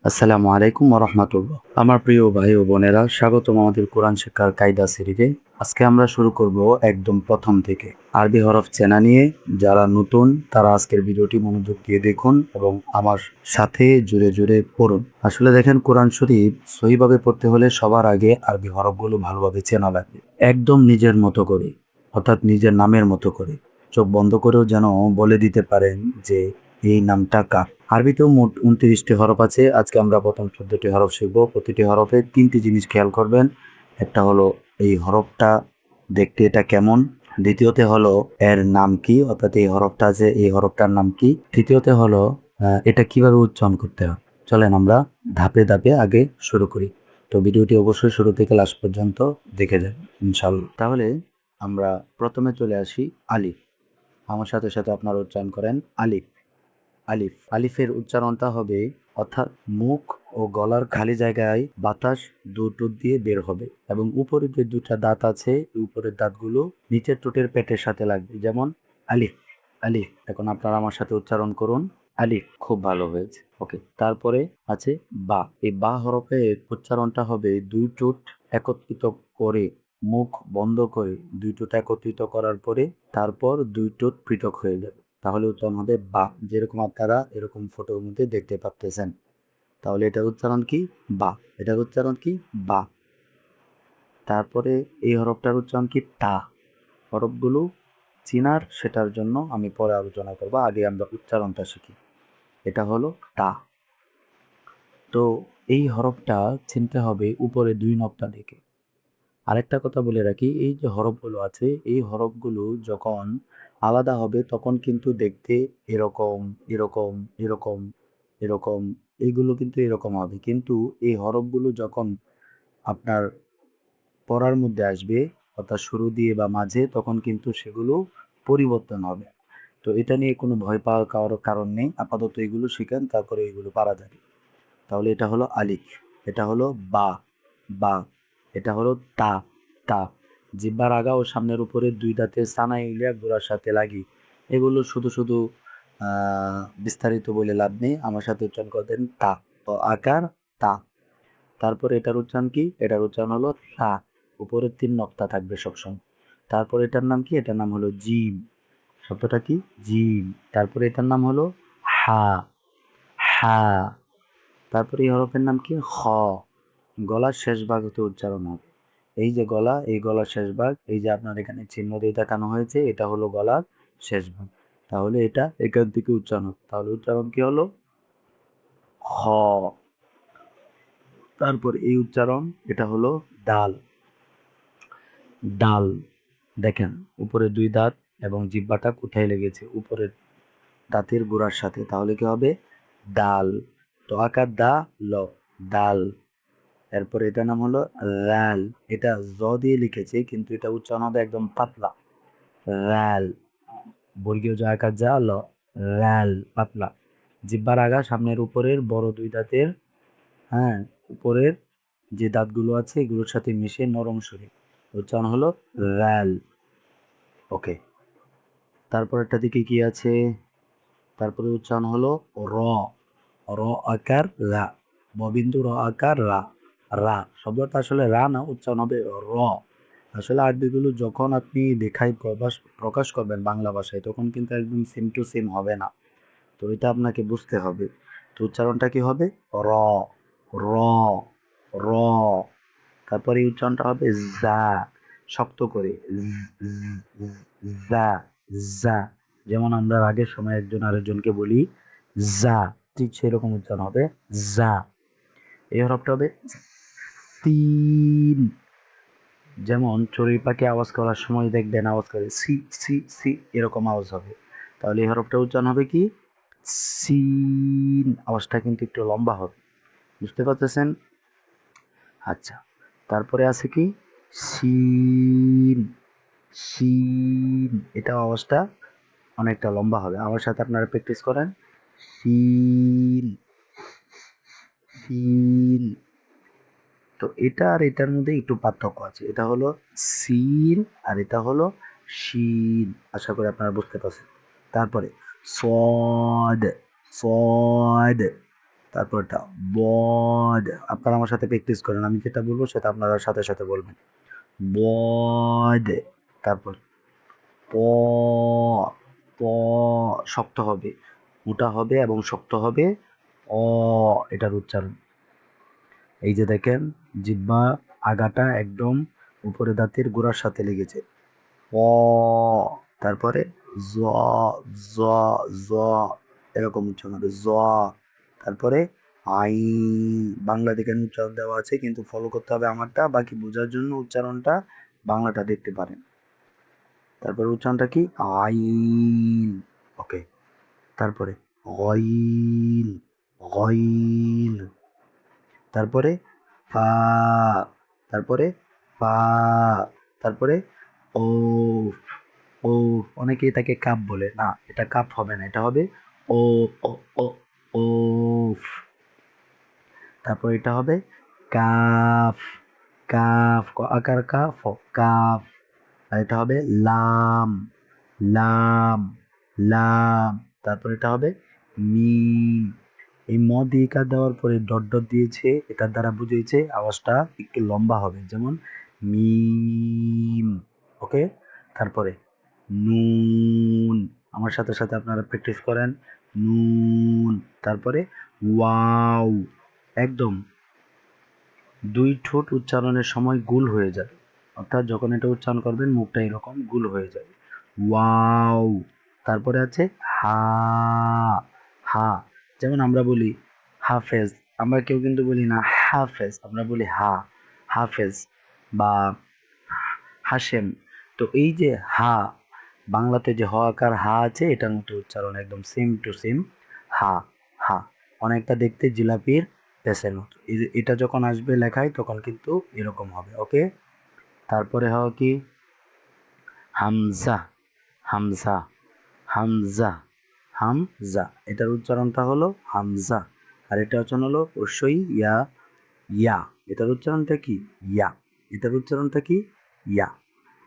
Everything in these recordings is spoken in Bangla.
আসসালামু আলাইকুম ওরহমাতুল্লাহ। আমার প্রিয় ভাই ও বোনেরা, স্বাগতম আমাদের কোরআন শিক্ষার কায়দা সিরিজে। আজকে আমরা শুরু করব একদম প্রথম থেকে আরবি হরফ চেনা নিয়ে। যারা নতুন তারা আজকের ভিডিওটি মনোযোগ দিয়ে দেখুন এবং আমার সাথে জুড়ে জুড়ে পড়ুন। আসলে দেখেন, কোরআন শরীফ সহিভাবে পড়তে হলে সবার আগে আরবি হরফগুলো ভালোভাবে চেনা লাগবে, একদম নিজের মতো করে, অর্থাৎ নিজের নামের মতো করে। চোখ বন্ধ করেও যেন বলে দিতে পারেন যে এই নামটা কার। আরবিতেও মোট ২৯টি হরফ আছে। আজকে আমরা প্রথম ১৪টি হরফ শিখব। প্রতিটি হরফে ৩টি জিনিস খেয়াল করবেন। একটা হলো এই হরফটা দেখতে এটা কেমন, দ্বিতীয়তে হলো এর নাম কি, অর্থাৎ এই হরফটা আছে এই হরফটার নাম কি, তৃতীয়তে হলো এটা কিভাবে উচ্চারণ করতে হয়। চলেন আমরা ধাপে ধাপে আগে শুরু করি। তো ভিডিওটি অবশ্যই শুরু থেকে লাস্ট পর্যন্ত দেখে যাবেন ইনশাল্লাহ। তাহলে আমরা প্রথমে চলে আসি আলিফ। আমার সাথে সাথে আপনারা উচ্চারণ করেন আলিফ। আলিফ। আলিফের উচ্চারণটা হবে, অর্থাৎ মুখ ও গলার খালি জায়গায় বাতাস দু ঠোঁট দিয়ে বের হবে এবং উপরে যে দুটা দাঁত আছে উপরের দাঁতগুলো নিচের ঠোঁটের পেটের সাথে লাগবে, যেমন আলিফ। আলিফ। এখন আপনারা আমার সাথে উচ্চারণ করুন আলিফ। খুব ভালো হয়েছে, ওকে। তারপরে আছে বা। এই বা হরফের উচ্চারণটা হবে দুই ঠোঁট একত্রিত করে, মুখ বন্ধ করে দুই ঠোঁট একত্রিত করার পরে তারপর দুই ঠোঁট পৃথক হয়ে যাবে, তাহলে উচ্চারণ হবে বা, যেরকম আপনারা এরকম ফটোর মধ্যে দেখতে পাচ্ছেন। তাহলে এটার উচ্চারণ কি? বা। এটার উচ্চারণ কি? বা। তারপরে এই হরফটার উচ্চারণ কি? তা। হরফগুলো চিনার সেটার জন্য আমি পরে আলোচনা করব, আগে আমরা উচ্চারণটা শিখি। এটা হলো তা। তো এই হরফটা চিনতে হবে উপরে দুই নকটা দেখে। আরেকটা কথা বলে রাখি, এই যে হরফগুলো আছে এই হরফগুলো যখন আলাদা হবে তখন কিন্তু দেখতে এরকম এরকম এরকম এরকম, এইগুলো কিন্তু এরকম হবে, কিন্তু এই হরফগুলো যখন আপনার পড়ার মধ্যে আসবে, অর্থাৎ শুরু দিয়ে বা মাঝে, তখন কিন্তু সেগুলো পরিবর্তন হবে। তো এটা নিয়ে কোনো ভয় পাওয়ার কারণ নেই, আপাতত এগুলো শিখেন, তারপরে এগুলো পারা যাবে। তাহলে এটা হলো আলিফ। এটা হলো বা। বা। এটা হলো তা। তা। জিহ্বার আগা ও সামনের উপরে দুই দাঁতের সানাই ইলিয়া গোড়ার সাথে লাগি। এগুলো শুধু শুধু বিস্তারিত বলে লাভ নেই, আমার সাথে উচ্চারণ করতেন তা। তো আকার তা। তারপরে এটার উচ্চারণ কি? এটার উচ্চারণ হলো তা। উপরে ৩ নক্তা থাকবে সবসময়। তারপর এটার নাম কি? এটার নাম হলো জিম। শব্দটা কি? জিম। তারপরে এটার নাম হলো হা। হা। তারপরে এই হরফের নাম কি? খ। গলার শেষ ভাগ হতে উচ্চারণ হবে। এই যে গলা, এই গলার শেষ ভাগ, এই যে আপনার এখানে চিহ্ন দিয়ে দেখানো হয়েছে, এটা হলো গলার শেষ ভাগ। তাহলে এটা এখান থেকে উচ্চারণ হবে। তাহলে উচ্চারণ কি হলো? খ। তারপর এই উচ্চারণ, এটা হলো ডাল। ডাল। দেখেন উপরে দুই দাঁত এবং জিহ্বাটা কোথায় লেগেছে? উপরের দাঁতের গোড়ার সাথে, তাহলে কি হবে? ডাল। তো আকার দা ল। ডাল। এরপরে এটার নাম হলো রাল। এটা জ দিয়ে লিখেছে কিন্তু এটা উচ্চারণ হবে একদম পাতলা। রাল। বর্গীয় জ আকার যা ল। রাল। পাতলা। জিহ্বার আগা সামনের উপরের বড় দুই দাঁতের, হ্যাঁ, উপরের যে দাঁতগুলো আছে এগুলোর সাথে মিশে নরম সুরে উচ্চারণ হলো রাল। ওকে। তারপরেরটা দিকে কি আছে? তারপরে উচ্চারণ হলো র। র আকার রা। ববিন্দু র আকার রা। রা শব্দটা আসলে রা না, উচ্চারণ হবে র। আসলে আরবিগুলো যখন আপনি লেখায় প্রকাশ করবেন বাংলা ভাষায়, তখন কিন্তু একদম সেম টু সেম হবে না। তো এটা আপনাকে বুঝতে হবে। তো উচ্চারণটা কি হবে? র। র। র। তারপরে এই উচ্চারণটা হবে জা। শক্ত করে জা। জা। যেমন আমরা আগের সময় একজন আরেকজনকে বলি যা, ঠিক সেরকম উচ্চারণ হবে যা। এই হরফটা হবে তিন। যেমন চড়ুই পাখি আওয়াজ করার সময় দেখবেন আওয়াজ করে সি সি সি, এরকম আওয়াজ হবে। তাহলে এই হরফটা উচ্চারণ হবে কি? সিন। আওয়াজটা কিন্তু একটু লম্বা হবে, বুঝতে পারতেছেন? আচ্ছা। তারপরে আছে কি? শিন। শিন। এটা আওয়াজটা অনেকটা লম্বা হবে। আমার সাথে আপনারা প্র্যাকটিস করেন। শিন। শিন। তো এটা আর এটার মধ্যে একটু পার্থক্য আছে। এটা হলো সিন আর এটা হলো শিন। আশা করি আপনারা বুঝতে পারছেন। তারপরে সদ। সদ। তারপরটা বড। আপনারা আমার সাথে প্র্যাকটিস করেন, আমি যেটা বলবো সেটা আপনারা সাথে সাথে বলবেন। বড। তারপর প, প, শক্ত হবে, মোটা হবে এবং শক্ত হবে। অ, এটার উচ্চারণ। এই যে দেখেন, জিহ্বা আগাটা একদম উপরে দাঁতের গোড়ার সাথে লেগেছে। অ, তারপরে জ, জ, জ, এরকম উচ্চারণ হবে জ। তারপরে আইন, বাংলা দেখেন উচ্চারণ দেওয়া আছে, কিন্তু ফলো করতে হবে আমারটা, বাকি বোঝার জন্য উচ্চারণটা বাংলাটা দেখতে পারেন। তারপরে উচ্চারণটা কি, আইন। ওকে। তারপরে গইল, গইল। তারপরে ফা, তারপরে ফা, তারপরে ও, ও। অনেকেই তাকে কাপ বলে, না এটা কাপ হবে না, এটা হবে ও, ও, ও, ওফ। তারপর এটা হবে কাফ, কাফ, ক আকার কাফ, কাফ। আর এটা হবে লাম, লাম, লাম। তারপর এটা হবে মিম। এই ম দিয়ে কার দেওয়ার পরে ডট ডট দিয়েছে, এটার দ্বারা বুঝিয়েছে আওয়াজটা একটু লম্বা হবে, যেমন মিম। ওকে। তারপরে নুন, আমার সাথে সাথে আপনারা প্র্যাকটিস করেন। নুন। তারপরে ওয়াও, একদম দুই ঠোঁট উচ্চারণের সময় গুল হয়ে যাবে, অর্থাৎ যখন এটা উচ্চারণ করবেন মুখটা এরকম গুল হয়ে যাবে। ওয়াও। তারপরে আছে হা, হা। যেমন আমরা বলি হাফেজ, আমরা কেউ কিন্তু বলি না হাফেজ, আমরা বলি হা, হাফেজ বা হাসেম। তো এই যে হা, বাংলাতে যে হ আকার হা আছে, এটার মতো উচ্চারণ, একদম সেম টু সেম হা, হা। অনেকটা দেখতে জিলাপির প্যাসের মতো। এটা যখন আসবে লেখায় তখন কিন্তু এরকম হবে। ওকে। তারপরে হয় কি, হামজা, হামজা, হামজা, হামজা। এটার উচ্চারণটা হলো হামজা, আর এটা উচ্চারণ হলো অবশ্যই ইয়া, ইয়া। এটার উচ্চারণটা কি, ইয়া। এটার উচ্চারণটা কি, ইয়া।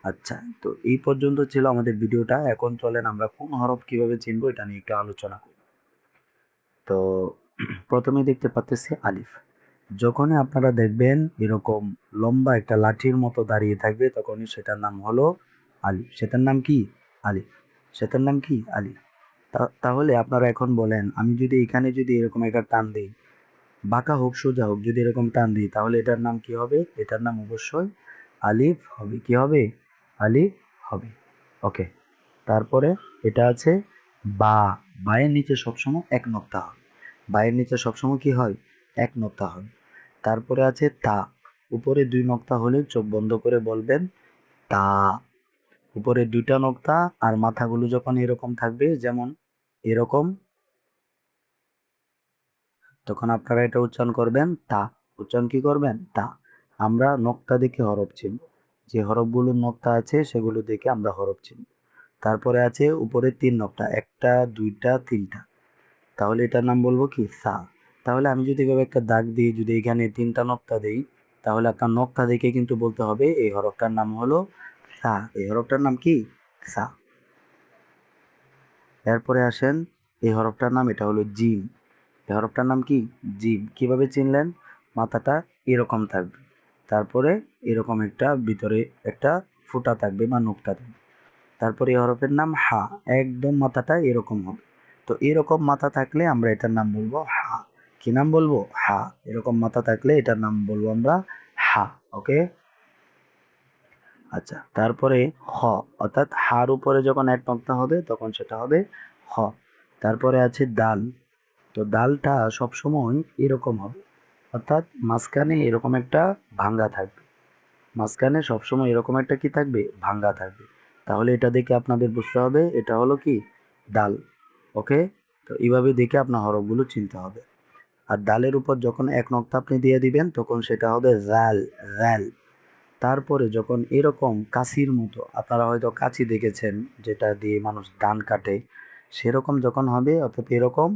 আচ্ছা, তো এই পর্যন্ত ছিল আমাদের ভিডিওটা। এখন চলেন আমরা কোন হরফ কিভাবে চিনবো এটা নিয়ে একটু আলোচনা করি। তো প্রথমে দেখতে পাচ্তেছি আলিফ। যখনই আপনারা দেখবেন এরকম লম্বা একটা লাঠির মতো দাঁড়িয়ে থাকবে, তখনই সেটার নাম হলো আলিফ। সেটার নাম কি, আলিফ। সেটার নাম কি, আলিফ। তাহলে আপনারা এখন বলেন, আমি যদি এখানে যদি এরকম একটা টান দিই, বাঁকা হোক সোজা হোক, যদি এরকম টান দিই, তাহলে এটার নাম কি হবে, এটার নাম অবশ্যই আলিফ হবে। কি হবে, আলিফ হবে। ওকে। তারপরে এটা আছে বা, বায়ের নিচে সবসময় এক নোক্তা হয়, বায়ের নিচে সবসময় কি হয়, এক নোক্তা হয়। তারপরে আছে তা, উপরে দুই নোক্তা হলে চোখ বন্ধ করে বলবেন তা। উপরে দুইটা নোক্তা আর মাথাগুলো যখন এরকম থাকবে, যেমন এরকম, তখন আপনারা এটা উচ্চারণ করবেন তা। উচ্চারণ কি করবেন, তা। আমরা নোক্তা দেখে হরফ চিনব, যে হরফগুলোর নোক্তা আছে সেগুলো দেখে আমরা হরফ চিনব। তারপরে আছে উপরে তিন নোক্তা, একটা দুইটা তিনটা, তাহলে এটার নাম বলবো কি, সা। তাহলে আমি যদি এভাবে একটা দাগ দিই, যদি এখানে তিনটা নোক্তা দেই, তাহলে আপনার নোক্তা দেখে কিন্তু বলতে হবে এই হরফটার নাম হলো সা, এই হরফটার নাম কি, সা। এরপরে আসেন এই হরফটার নাম, এটা হলো জিম। এই হরফটার নাম কি, জিম। কিভাবে চিনলেন, মাথাটা এরকম থাকবে, তারপরে এরকম একটা ভিতরে একটা ফুটা থাকবে বা নোক্তা থাকবে। তারপরে এই হরফের নাম হা, একদম মাথাটা এরকম হবে। তো এরকম মাথা থাকলে আমরা এটার নাম বলবো হা। কি নাম বলবো, হা। এরকম মাথা থাকলে এটার নাম বলবো আমরা হা। ওকে। আচ্ছা, তারপরে হ, অর্থাৎ হার উপরে যখন এক নোক্তা হবে তখন সেটা হবে হ। তারপরে আছে দাল। তো ডালটা সবসময় এরকম হবে, অর্থাৎ মাঝখানে এরকম একটা ভাঙ্গা থাকবে, মাঝখানে সবসময় এরকম একটা কি থাকবে, ভাঙ্গা থাকবে। তাহলে এটা দেখে আপনাদের বুঝতে হবে এটা হলো কি, ডাল। ওকে। তো এইভাবে দেখে আপনার হরফগুলো চিনতে হবে। আর ডালের উপর যখন এক নক্তা আপনি দিয়ে দিবেন তখন সেটা হবে র্যাল, র্যাল। তারপরে যখন এরকম কাছির মতো, আপনারা হয়তো কাছি দেখেছেন যেটা দিয়ে মানুষ ধান কাটে, সেরকম যখন হবে অর্থাৎ এরকম,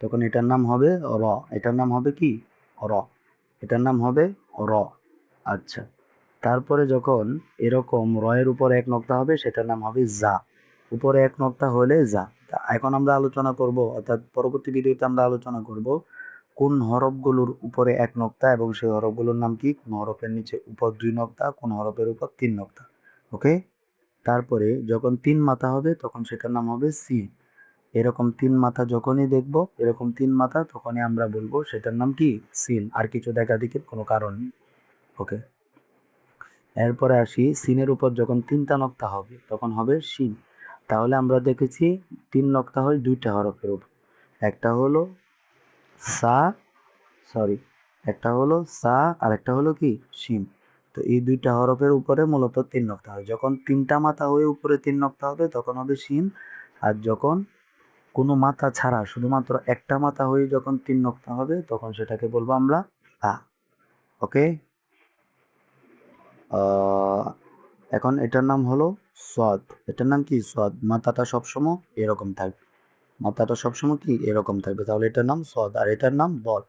তখন এটার নাম হবে র। এটার নাম হবে কি, র। এটার নাম হবে র। আচ্ছা। তারপরে যখন এরকম রয়ের উপর এক নক্তা হবে সেটার নাম হবে যা। উপরে এক নক্তা হলে যা। এখন আমরা আলোচনা করব, অর্থাৎ পরবর্তী ভিডিওতে আমরা আলোচনা করব কোন হরফগুলোর উপরে এক নক্তা এবং সেই হরফগুলোর নাম কি, কোন হরফের নিচে উপর 2 নক্তা, কোন হরফের উপর 3 নক্তা। ওকে, তারপরে যখন 3 মাথা হবে তখন সেটার নাম হবে সিন। এরকম 3 মাথা যখনই দেখব, এরকম 3 মাথা, তখনই আমরা বলবো সেটার নাম কি, সিন। আর কিছু দেখা দেখি কোনো কারণ নেই। ওকে, এরপরে আসি সিনের উপর যখন 3টা নক্তা হবে তখন হবে শিন। তাহলে আমরা দেখেছি 3 নক্তা হয় 2টা হরফের উপর, একটা হলো সা, সরি, একটা হলো সা আর একটা হলো কি শিন। তো এই 2টা হরফের উপরে মূলত 3 নক্তা হয়। যখন 3টা মাথা হয়ে উপরে 3 নক্তা হবে তখন হবে শিন। আর যখন কোনো মাথা ছাড়া শুধুমাত্র একটা মাথা হয়ে যখন 3 নক্তা হবে তখন সেটাকে বলবো আমরা তা। ওকে, এখন এটার নাম হলো সদ। এটার নাম কি, সদ। মাথাটা সবসময় এরকম থাকবে, মাথাটা সবসময় কি এরকম থাকবে, তাহলে এটার নাম সদ। আর এটার নাম বদ।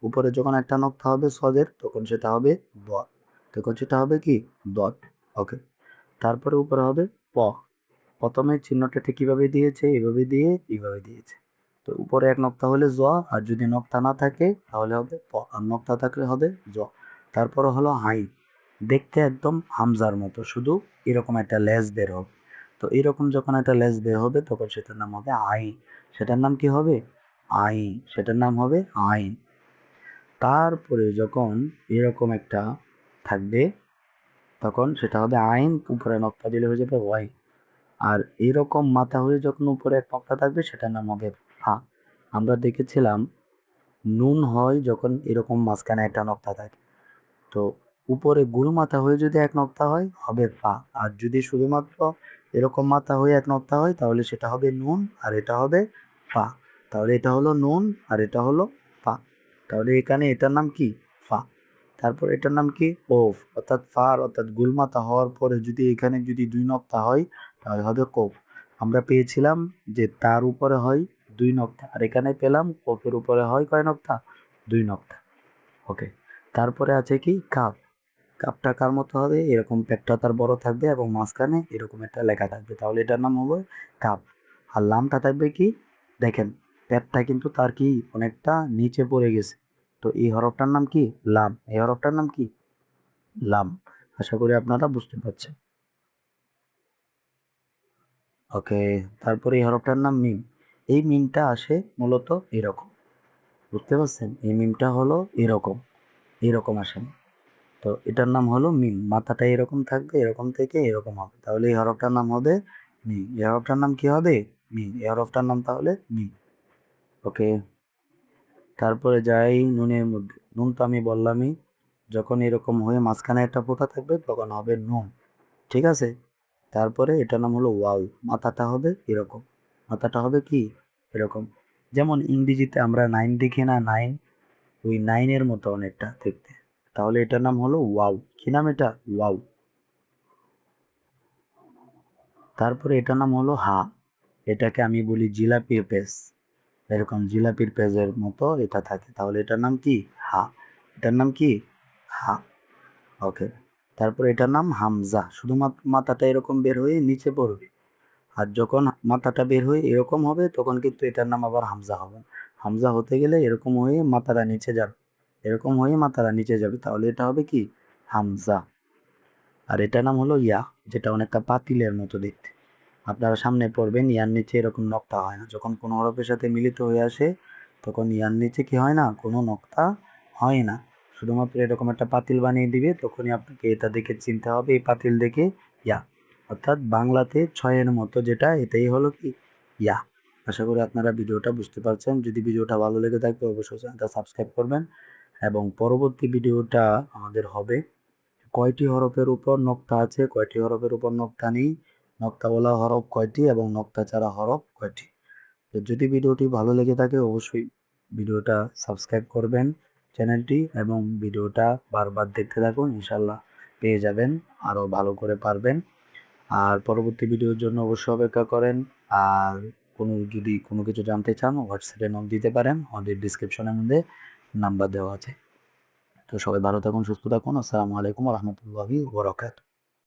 উপরে যখন একটা নক্তা হবে সদের তখন সেটা হবে বদ, তখন সেটা হবে কি দদ। ওকে, তারপরে উপরে হবে প। প্রথমে চিহ্নটা ঠিক কিভাবে দিয়েছে, এভাবে দিয়ে এইভাবে দিয়েছে। তো উপরে এক নক্তা হলে জ, আর যদি নক্তা না থাকে তাহলে হবে প, আর নক্তা থাকলে হবে জ। তারপরে হলো হাই। দেখতে একদম হামজার মতো, শুধু এরকম একটা লেজ বের হবে। তো এরকম যখন একটা লেজ বের হবে তখন সেটার নাম হবে আই। সেটার নাম কি হবে, আই। সেটার নাম হবে আই। তারপরে যখন এরকম একটা থাকবে তখন সেটা হবে আইন, উপরে নক্তা দিলে হয়ে যাবে ওয়াই। আর এরকম মাথা হয়ে যখন উপরে এক নক্তা থাকবে সেটার নাম হবে ফা। আমরা দেখেছিলাম নুন হয় যখন এরকম মাঝখানে একটা নক্তা থাকে। তো উপরে গোল মাথা হয়ে যদি এক নক্তা হয় হবে ফা। আর যদি শুধুমাত্র এরকম মাথা হয়ে এক নক্তা হয় তাহলে সেটা হবে নুন, আর এটা হবে ফা। তাহলে এটা হলো নুন আর এটা হলো ফা। তাহলে এখানে এটার নাম কি, ফা। তারপর এটার নাম কি, ওফ। অর্থাৎ ফার অর্থাৎ গোল মাথা হওয়ার পরে যদি এখানে যদি 2 নক্তা হয় তাহলে হবে কোফ। আমরা পেয়েছিলাম যে তার উপরে হয় 2 নক্তা, আর এখানে পেলাম কোফের উপরে হয় কয় নক্তা, 2 নক্তা। ওকে, তারপরে আছে কি কাপ। কাপটা কার মতো হবে, এরকম পেটটা তার বড় থাকবে এবং মাঝখানে এরকম একটা লেখা থাকবে, তাহলে এটার নাম হবে কাপ। আর লামটা থাকবে কি, দেখেন পেটটা কিন্তু তার কি অনেকটা নিচে পড়ে গেছে। তো এই হরফটার নাম কি, লাম। এই হরফটার নাম কি, লাম। আশা করি আপনারা বুঝতে পারছেন। ওকে, তারপরে এই হরফটার নাম মিম। এই মিমটা আসে মূলত এরকম, বুঝতে পারছেন, এই মিমটা হলো এরকম, এরকম আসে না। তো এটার নাম হলো মিম। মাথাটা এরকম থাকবে, এরকম থেকে এরকম হবে, তাহলে এই হরফটার নাম হবে মি। এই হরফটার নাম কি হবে, মি। এই হরফটার নাম তাহলে মি। ওকে, তারপরে যাই নুনের মধ্যে। নুন তো আমি বললামই, যখন এরকম হয়ে মাঝখানে একটা ফোঁটা থাকবে তখন হবে নুন। ঠিক আছে, তারপরে এটার নাম হলো ওয়াও। মাথাটা হবে এরকম, মাথাটা হবে কি এরকম। যেমন ইংরেজিতে আমরা 9 দেখি না, 9, ওই 9-এর মতো অনেকটা দেখতে। তাহলে এটার নাম হলো ওয়াও। কি নাম এটা, ওয়াও। তারপরে এটার নাম হলো হা। এটাকে আমি বলি জিলাপির পেজ, এরকম জিলাপির পেজের মতো এটা থাকে, তাহলে এটার নাম কি, হা। এটার নাম কি, হা। ওকে, তারপরে এটার নাম হামজা। শুধুমাত্র মাথাটা এরকম বের হয়ে নিচে পড়বে, আর যখন মাথাটা বের হয়ে এরকম হবে তখন কিন্তু এটার নাম আবার হামজা হবে। হামজা হতে গেলে এরকম হয়ে মাথাটা নিচে যাবে, এরকম হয়ে মাথাটা নিচে যাবে, তাহলে এটা হবে কি, হামজা। আর এটার নাম হলো ইয়া, যেটা অনেকটা পাতিলের মতো দেখতে। আপনারা সামনে পড়বেন ইয়ার নিচে এরকম নক্তা হয় না, যখন কোনো হরফের সাথে মিলিত হয়ে আসে তখন ইয়ার নিচে কি হয় না, কোনো নক্তা হয় না। শুধুমাত্র এরকম একটা পাতিল বানিয়ে দিবে, তখনই আপনাকে এটা দেখে চিনতে হবে, এই পাতিল দেখে ইয়া। অর্থাৎ বাংলাতে 6-এর মতো যেটা, এটাই হলো কি, ইয়া। আশা করি আপনারা ভিডিওটা বুঝতে পারছেন। যদি ভিডিওটা ভালো লেগে থাকে অবশ্যই চ্যানেলটা সাবস্ক্রাইব করবেন। এবং পরবর্তী ভিডিওটা আমাদের হবে কয়টি হরফের উপর নক্তা আছে, কয়টি হরফের উপর নক্তা নেই, নক্তাওয়ালা হরফ কয়টি এবং নক্তা ছাড়া হরফ কয়টি। তো যদি ভিডিওটি ভালো লেগে থাকে অবশ্যই ভিডিওটা সাবস্ক্রাইব করবেন চ্যানেলটি, এবং ভিডিওটা বারবার দেখতে থাকুন, ইনশাল্লাহ পেয়ে যাবেন, আরও ভালো করে পারবেন। আর পরবর্তী ভিডিওর জন্য অবশ্যই অপেক্ষা করেন। আর যদি কোনো কিছু জানতে চান হোয়াটসঅ্যাপে নক দিতে পারেন, আমাদের ডিসক্রিপশনের মধ্যে নাম্বার দেওয়া আছে। তো সবাই ভালো থাকুন, সুস্থ থাকুন। আসসালামু আলাইকুম রহমতুল্লাহি ওয়া বারাকাতুহু।